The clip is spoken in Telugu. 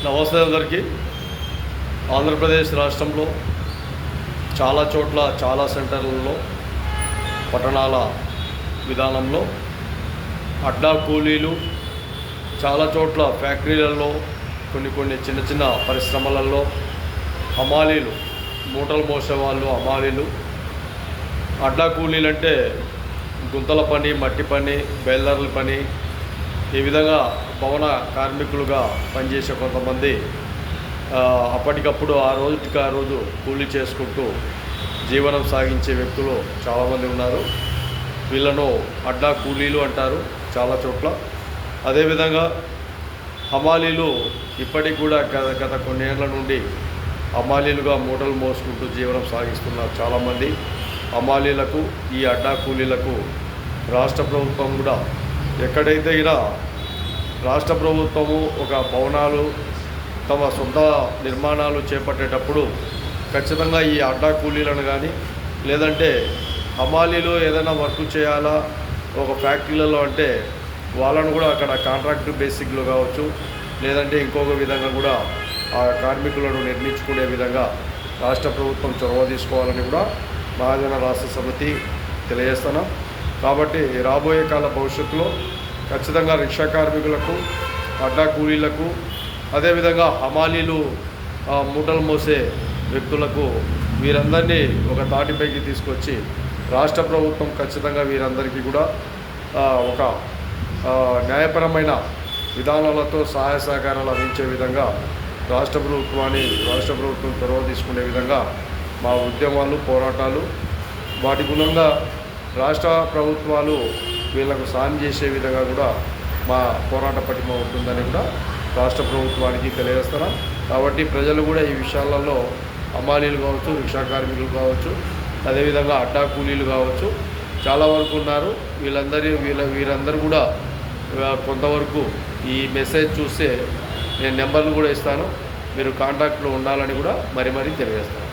నమస్తే అందరికీ. ఆంధ్రప్రదేశ్ రాష్ట్రంలో చాలా చోట్ల చాలా సెంటర్లలో పట్టణాల విధానంలో అడ్డా కూలీలు, చాలా చోట్ల ఫ్యాక్టరీలలో, కొన్ని చిన్న చిన్న పరిశ్రమలలో హమాలీలు, మూటలు మోసేవాళ్ళు హమాలీలు. అడ్డా కూలీలు అంటే గుంతల పని, మట్టి పని, బేల్దారుల పని, ఈ విధంగా భవన కార్మికులుగా పనిచేసే కొంతమంది అప్పటికప్పుడు ఆ రోజు కూలీ చేసుకుంటూ జీవనం సాగించే వ్యక్తులు చాలామంది ఉన్నారు. వీళ్ళను అడ్డా కూలీలు అంటారు చాలా చోట్ల. అదేవిధంగా హమాలీలు ఇప్పటికి కూడా గత కొన్నేళ్ల నుండి హమాలీలుగా మూటలు మోసుకుంటూ జీవనం సాగిస్తున్నారు చాలామంది. హమాలీలకు, ఈ అడ్డా కూలీలకు రాష్ట్ర ప్రభుత్వం కూడా ఎక్కడైతే ఇలా రాష్ట్ర ప్రభుత్వము ఒక భవనాలు తమ సొంత నిర్మాణాలు చేపట్టేటప్పుడు ఖచ్చితంగా ఈ అడ్డా కూలీలను కానీ, లేదంటే హమాలీలు ఏదైనా వర్క్ చేయాలా ఒక ఫ్యాక్టరీలలో అంటే వాళ్ళను కూడా అక్కడ కాంట్రాక్ట్ బేసిక్లో కావచ్చు, లేదంటే ఇంకొక విధంగా కూడా ఆ కార్మికులను నిర్మించుకునే విధంగా రాష్ట్ర ప్రభుత్వం చొరవ తీసుకోవాలని కూడా మహాజన రాష్ట్ర సమితి తెలియజేస్తున్నాం. కాబట్టి రాబోయే కాల భవిష్యత్తులో ఖచ్చితంగా రిక్షా కార్మికులకు, అడ్డా కూలీలకు, అదేవిధంగా హమాలీలు మూటలు మోసే వ్యక్తులకు వీరందరినీ ఒక తాటిపైకి తీసుకొచ్చి రాష్ట్ర ప్రభుత్వం ఖచ్చితంగా వీరందరికీ కూడా ఒక న్యాయపరమైన విధానాలతో సహాయ సహకారాలు అందించే విధంగా రాష్ట్ర ప్రభుత్వం చొరవ తీసుకునే విధంగా మా ఉద్యమాలు, పోరాటాలు వాటి గుణంగా రాష్ట్ర ప్రభుత్వాలు వీళ్లకు సాయం చేసే విధంగా కూడా మా పోరాట పటిమ ఉంటుందని కూడా రాష్ట్ర ప్రభుత్వానికి తెలియజేస్తున్నాం. కాబట్టి ప్రజలు కూడా ఈ విషయాలలో హమాలీలు కావచ్చు, రిక్షా కార్మికులు కావచ్చు, అదేవిధంగా అడ్డా కూలీలు కావచ్చు చాలా వరకు ఉన్నారు. వీరందరూ కూడా కొంతవరకు ఈ మెసేజ్ చూస్తే నేను నెంబర్లు కూడా ఇస్తాను, మీరు కాంటాక్ట్లో ఉండాలని కూడా మరీ తెలియజేస్తాను.